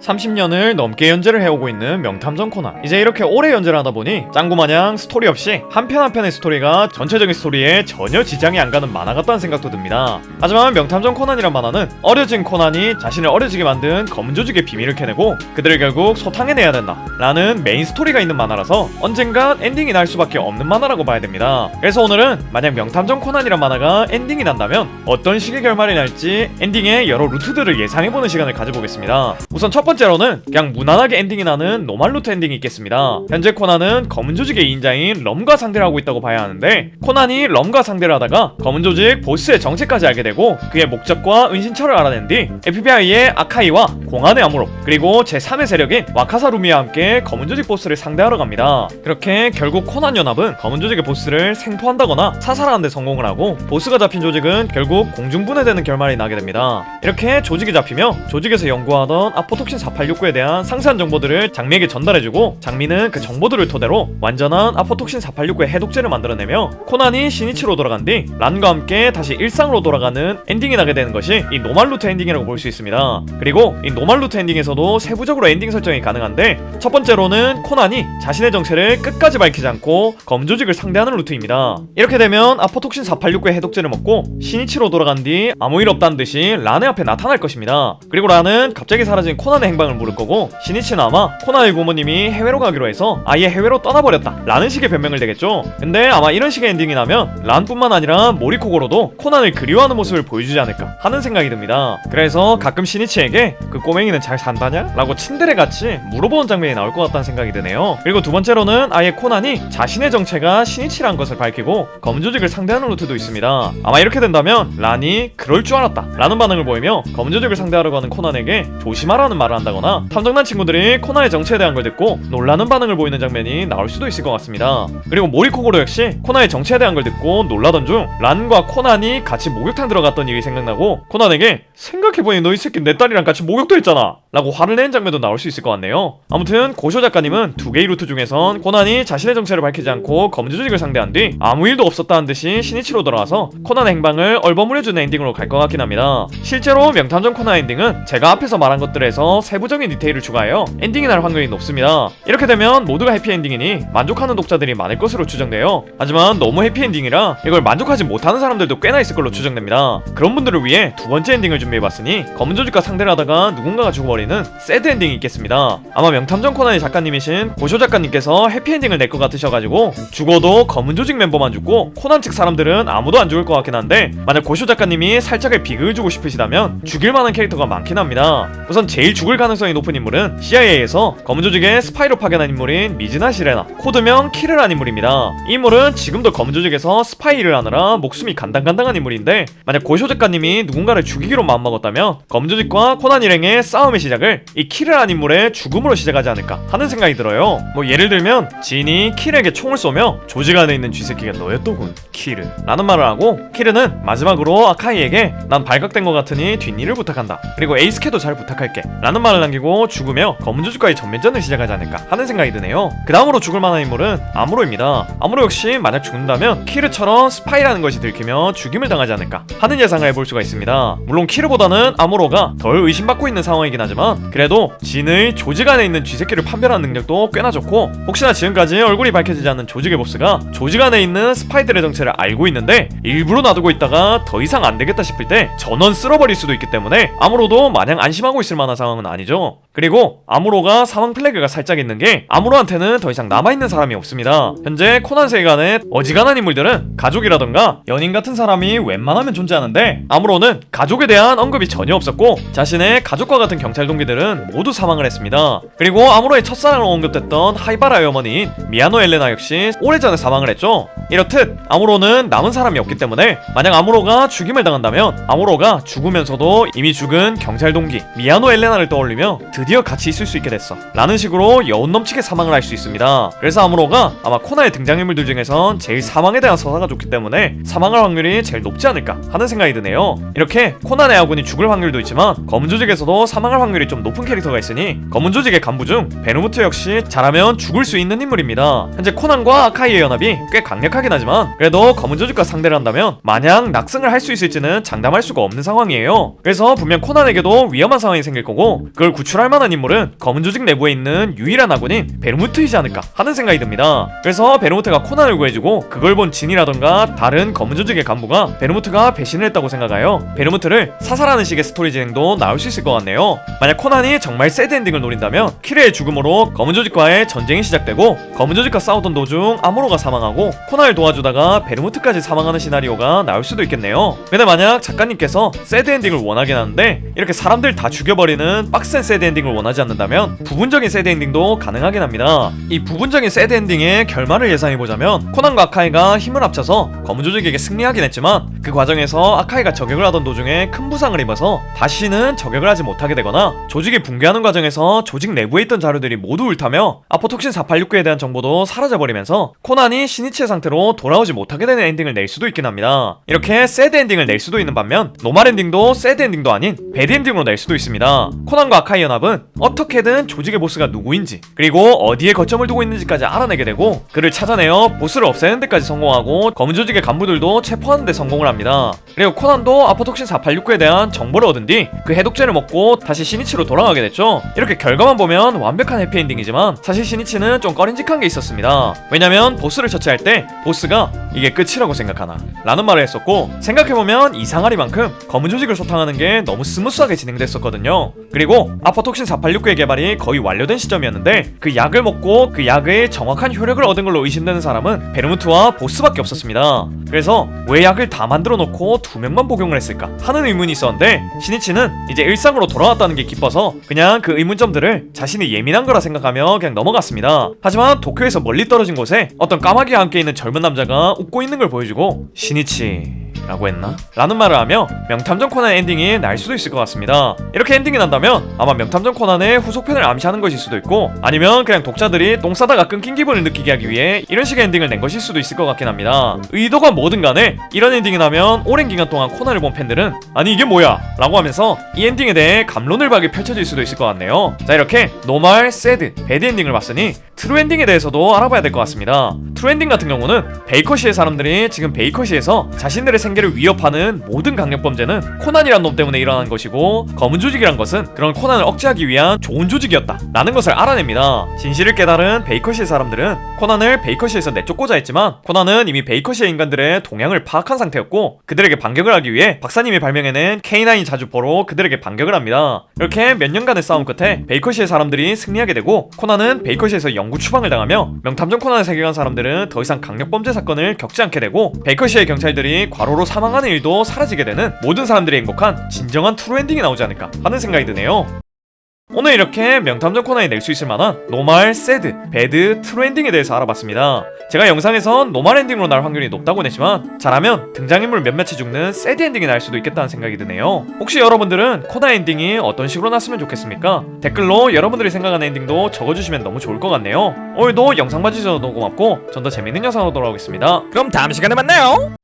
30년을 넘게 연재를 해오고 있는 명탐정 코난. 이제 이렇게 오래 연재를 하다 보니 짱구마냥 스토리 없이 한 편 한 편의 스토리가 전체적인 스토리에 전혀 지장이 안 가는 만화 같다는 생각도 듭니다. 하지만 명탐정 코난이란 만화는 어려진 코난이 자신을 어려지게 만든 검은 조직의 비밀을 캐내고 그들을 결국 소탕해내야 된다 라는 메인 스토리가 있는 만화라서 언젠간 엔딩이 날 수밖에 없는 만화라고 봐야 됩니다. 그래서 오늘은 만약 명탐정 코난이란 만화가 엔딩이 난다면 어떤 식의 결말이 날지 엔딩의 여러 루트들을 예상해보는 시간을 가져보겠습니다. 우선 첫 번째로는 그냥 무난하게 엔딩이 나는 노말 루트 엔딩이 있겠습니다. 현재 코난은 검은 조직의 2인자인 럼과 상대를 하고 있다고 봐야 하는데, 코난이 럼과 상대를 하다가 검은 조직 보스의 정체까지 알게 되고 그의 목적과 은신처를 알아낸 뒤 FBI의 아카이와 공안의 아무로 그리고 제3의 세력인 와카사루미와 함께 검은 조직 보스를 상대하러 갑니다. 그렇게 결국 코난 연합은 검은 조직의 보스를 생포한다거나 사살하는 데 성공을 하고, 보스가 잡힌 조직은 결국 공중분해되는 결말이 나게 됩니다. 이렇게 조직이 잡히며 조직에서 연구하던 아포톡신 4869에 대한 상세한 정보들을 장미에게 전달해주고, 장미는 그 정보들을 토대로 완전한 아포톡신 4869의 해독제를 만들어내며 코난이 시니치로 돌아간 뒤 란과 함께 다시 일상으로 돌아가는 엔딩이 나게 되는 것이 이 노말 루트 엔딩이라고 볼 수 있습니다. 그리고 이 노말 루트 엔딩에서도 세부적으로 엔딩 설정이 가능한데, 첫 번째로는 코난이 자신의 정체를 끝까지 밝히지 않고 검은 조직을 상대하는 루트입니다. 이렇게 되면 아포톡신 4869의 해독제를 먹고 시니치로 돌아간 뒤 아무 일 없다는 듯이 란의 앞에 나타날 것입니다. 그리고 란은 갑자기 사라진 코난의 행방을 물을 거고, 시니치는 아마 코난의 부모님이 해외로 가기로 해서 아예 해외로 떠나버렸다 라는 식의 변명을 내겠죠. 근데 아마 이런 식의 엔딩이 나면 란뿐만 아니라 모리코고로도 코난을 그리워하는 모습을 보여주지 않을까 하는 생각이 듭니다. 그래서 가끔 시니치에게 그 꼬맹이는 잘 산다냐? 라고 친데레같이 물어보는 장면이 나올 것 같다는 생각이 드네요. 그리고 두 번째로는 아예 코난이 자신의 정체가 시니치라는 것을 밝히고 검은 조직을 상대하는 루트도 있습니다. 아마 이렇게 된다면 란이 그럴 줄 알았다 라는 반응을 보이며 검은 조직을 상대하려고 하는 코난에게 조심하라는 말을 한다거나, 탐정단 친구들이 코난의 정체에 대한 걸 듣고 놀라는 반응을 보이는 장면이 나올 수도 있을 것 같습니다. 그리고 모리코고로 역시 코난의 정체에 대한 걸 듣고 놀라던 중 란과 코난이 같이 목욕탕 들어갔던 일이 생각나고 코난에게 생각해보니 너 이 새끼 내 딸이랑 같이 목욕도 했잖아 라고 화를 내는 장면도 나올 수 있을 것 같네요. 아무튼 고쇼 작가님은 두 개의 루트 중에선 코난이 자신의 정체를 밝히지 않고 검은 조직을 상대한 뒤 아무 일도 없었다는 듯이 시니치로 돌아와서 코난의 행방을 얼버무려주는 엔딩으로 갈 것 같긴 합니다. 실제로 명탐정 코난 엔딩은 제가 앞에서 말한 것들에서 세부적인 디테일을 추가하여 엔딩이 날 확률이 높습니다. 이렇게 되면 모두가 해피엔딩이니 만족하는 독자들이 많을 것으로 추정돼요. 하지만 너무 해피엔딩이라 이걸 만족하지 못하는 사람들도 꽤나 있을 걸로 추정됩니다. 그런 분들을 위해 두 번째 엔딩을 준비해봤으니, 검은 조직과 상대를 하다가 누군가가 죽어버리는 새드 엔딩이 있겠습니다. 아마 명탐정 코난의 작가님이신 고쇼 작가님께서 해피엔딩을 낼 것 같으셔가지고 죽어도 검은 조직 멤버만 죽고 코난 측 사람들은 아무도 안 죽을 것 같긴 한데, 만약 고쇼 작가님이 살짝의 비극을 주고 싶으시다면 죽일 만한 캐릭터가 많긴 합니다. 우선 제일 죽을 가능성이 높은 인물은 CIA에서 검은 조직의 스파이로 파견한 인물인 미즈나 시레나, 코드명 키르란 인물입니다. 이 인물은 지금도 검은 조직에서 스파이 일을 하느라 목숨이 간당간당한 인물인데, 만약 고쇼 작가님이 누군가를 죽이기로 마음먹었다면 검은 조직과 코난 일행의 싸움의 시작을 이 키르란 인물의 죽음으로 시작하지 않을까 하는 생각이 들어요. 뭐 예를 들면 진이 키르에게 총을 쏘며 조직 안에 있는 쥐새끼가 너였더군 키르 라는 말을 하고, 키르는 마지막으로 아카이에게 난 발각된 것 같으니 뒷일을 부탁한다, 그리고 에이스케도 잘 부탁할게 라는 말을 남기고 죽으며 검은 조직과의 전면전을 시작하지 않을까 하는 생각이 드네요. 그 다음으로 죽을 만한 인물은 아무로입니다. 아무로 역시 만약 죽는다면 키르처럼 스파이라는 것이 들키며 죽임을 당하지 않을까 하는 예상을 해볼 수가 있습니다. 물론 키르보다는 아무로가 덜 의심받고 있는 상황이긴 하지만, 그래도 진의 조직 안에 있는 쥐새끼를 판별하는 능력도 꽤나 좋고, 혹시나 지금까지 얼굴이 밝혀지지 않는 조직의 보스가 조직 안에 있는 스파이들의 정체를 알고 있는데 일부러 놔두고 있다가 더 이상 안 되겠다 싶을 때 전원 쓸어버릴 수도 있기 때문에 아무로도 마냥 안심하고 있을 만한 상황은 아니죠. 그리고 아무로가 사망 플래그가 살짝 있는 게, 아무로한테는 더 이상 남아있는 사람이 없습니다. 현재 코난 세계관의 어지간한 인물들은 가족이라던가 연인 같은 사람이 웬만하면 존재하는데, 아무로는 가족에 대한 언급이 전혀 없었고 자신의 가족과 같은 경찰 동기들은 모두 사망을 했습니다. 그리고 아무로의 첫사랑으로 언급됐던 하이바라의 어머니인 미야노 엘레나 역시 오래전에 사망을 했죠. 이렇듯 아무로는 남은 사람이 없기 때문에 만약 아무로가 죽임을 당한다면 아무로가 죽으면서도 이미 죽은 경찰 동기 미야노 엘레나를 떠올리며 드디어 같이 있을 수 있게 됐어 라는 식으로 여운 넘치게 사망을 할 수 있습니다. 그래서 아무로가 아마 코나의 등장인물들 중에선 제일 사망에 대한 서사가 좋기 때문에 사망할 확률이 제일 높지 않을까 하는 생각이 드네요. 이렇게 코난의 아군이 죽을 확률도 있지만 검은 조직에서도 사망할 확률이 확률이 좀 높은 캐릭터가 있으니 검은 조직의 간부 중 베르무트 역시 잘하면 죽을 수 있는 인물입니다. 현재 코난과 아카이의 연합이 꽤 강력하긴 하지만 그래도 검은 조직과 상대를 한다면 마냥 낙승을 할 수 있을지는 장담할 수가 없는 상황이에요. 그래서 분명 코난에게도 위험한 상황이 생길 거고 그걸 구출할 만한 인물은 검은 조직 내부에 있는 유일한 아군인 베르무트이지 않을까 하는 생각이 듭니다. 그래서 베르무트가 코난을 구해주고 그걸 본 진이라던가 다른 검은 조직의 간부가 베르무트가 배신을 했다고 생각하여 베르무트를 사살하는 식의 스토리 진행도 나올 수 있을 것 같네요. 만약 코난이 정말 새드 엔딩을 노린다면 키르의 죽음으로 검은 조직과의 전쟁이 시작되고 검은 조직과 싸우던 도중 아모로가 사망하고 코난을 도와주다가 베르무트까지 사망하는 시나리오가 나올 수도 있겠네요. 근데 만약 작가님께서 새드 엔딩을 원하긴 하는데 이렇게 사람들 다 죽여버리는 빡센 새드 엔딩을 원하지 않는다면 부분적인 새드 엔딩도 가능하긴 합니다. 이 부분적인 새드 엔딩의 결말을 예상해보자면 코난과 아카이가 힘을 합쳐서 검은 조직에게 승리하긴 했지만 그 과정에서 아카이가 저격을 하던 도중에 큰 부상을 입어서 다시는 저격을 하지 못하게 되거나 조직이 붕괴하는 과정에서 조직 내부에 있던 자료들이 모두 옳다며 아포톡신 486구에 대한 정보도 사라져버리면서 코난이 신이치의 상태로 돌아오지 못하게 되는 엔딩을 낼 수도 있긴 합니다. 이렇게 새드 엔딩을 낼 수도 있는 반면 노말 엔딩도 새드 엔딩도 아닌 배드 엔딩으로 낼 수도 있습니다. 코난과 아카이 연합은 어떻게든 조직의 보스가 누구인지 그리고 어디에 거점을 두고 있는지까지 알아내게 되고 그를 찾아내어 보스를 없애는 데까지 성공하고 검은 조직의 간부들도 체포하는 데 성공을 합니다. 그리고 코난도 아포톡신 486구에 대한 정보를 얻은 뒤 그 해독제를 먹고 다시 시니치로 돌아가게 됐죠. 이렇게 결과만 보면 완벽한 해피엔딩이지만 사실 시니치는 좀 꺼림직한 게 있었습니다. 왜냐면 보스를 처치할 때 보스가 이게 끝이라고 생각하나 라는 말을 했었고 생각해보면 이상하리만큼 검은 조직을 소탕하는 게 너무 스무스하게 진행됐었거든요. 그리고 아포톡신 486구의 개발이 거의 완료된 시점이었는데 그 약을 먹고 그 약의 정확한 효력을 얻은 걸로 의심되는 사람은 베르무트와 보스밖에 없었습니다. 그래서 왜 약을 다 만들어 놓고 2명만 복용을 했을까 하는 의문이 있었는데 시니치는 이제 일상으로 돌아왔다는 게 기뻐서 그냥 그 의문점들을 자신이 예민한 거라 생각하며 그냥 넘어갔습니다. 하지만 도쿄에서 멀리 떨어진 곳에 어떤 까마귀와 함께 있는 젊은 남자가 웃고 있는 걸 보여주고 시니치 라고 했나? 라는 말을 하며 명탐정 코난 엔딩이 날 수도 있을 것 같습니다. 이렇게 엔딩이 난다면 아마 명탐정 코난의 후속편을 암시하는 것일 수도 있고 아니면 그냥 독자들이 똥 싸다가 끊긴 기분을 느끼게 하기 위해 이런 식의 엔딩을 낸 것일 수도 있을 것 같긴 합니다. 의도가 뭐든 간에 이런 엔딩이 나면 오랜 기간 동안 코난을 본 팬들은 아니 이게 뭐야? 라고 하면서 이 엔딩에 대해 갑론을박이 펼쳐질 수도 있을 것 같네요. 자 이렇게 노말, 새드, 배드 엔딩을 봤으니 트루 엔딩에 대해서도 알아봐야 될 것 같습니다. 트루 엔딩 같은 경우는 베이커시의 사람들이 지금 베이커시에서 자신들의 생계를 위협하는 모든 강력범죄는 코난이란 놈 때문에 일어난 것이고 검은 조직이란 것은 그런 코난을 억제하기 위한 좋은 조직이었다 라는 것을 알아냅니다. 진실을 깨달은 베이커시의 사람들은 코난을 베이커시에서 내쫓고자 했지만 코난은 이미 베이커시의 인간들의 동향을 파악한 상태였고 그들에게 반격을 하기 위해 박사님이 발명해낸 K9 자주포로 그들에게 반격을 합니다. 이렇게 몇 년간의 싸움 끝에 베이커시의 사람들이 승리하게 되고 코난은 베이커시에서 영구 추방을 당하며 명탐정 코난을 세계관 사람들은 더 이상 강력범죄 사건을 겪지 않게 되고 베이커시의 경찰들이 과로로 사망하는 일도 사라지게 되는 모든 사람들이 행복한 진정한 트루 엔딩이 나오지 않을까 하는 생각이 드네요. 오늘 이렇게 명탐정 코난이 낼 수 있을 만한 노말, 새드, 배드, 트루 엔딩에 대해서 알아봤습니다. 제가 영상에선 노말 엔딩으로 날 확률이 높다고 냈지만 잘하면 등장인물 몇몇이 죽는 새드 엔딩이 날 수도 있겠다는 생각이 드네요. 혹시 여러분들은 코난 엔딩이 어떤 식으로 났으면 좋겠습니까? 댓글로 여러분들이 생각하는 엔딩도 적어주시면 너무 좋을 것 같네요. 오늘도 영상 봐주셔서 너무 고맙고 전 더 재밌는 영상으로 돌아오겠습니다. 그럼 다음 시간에 만나요.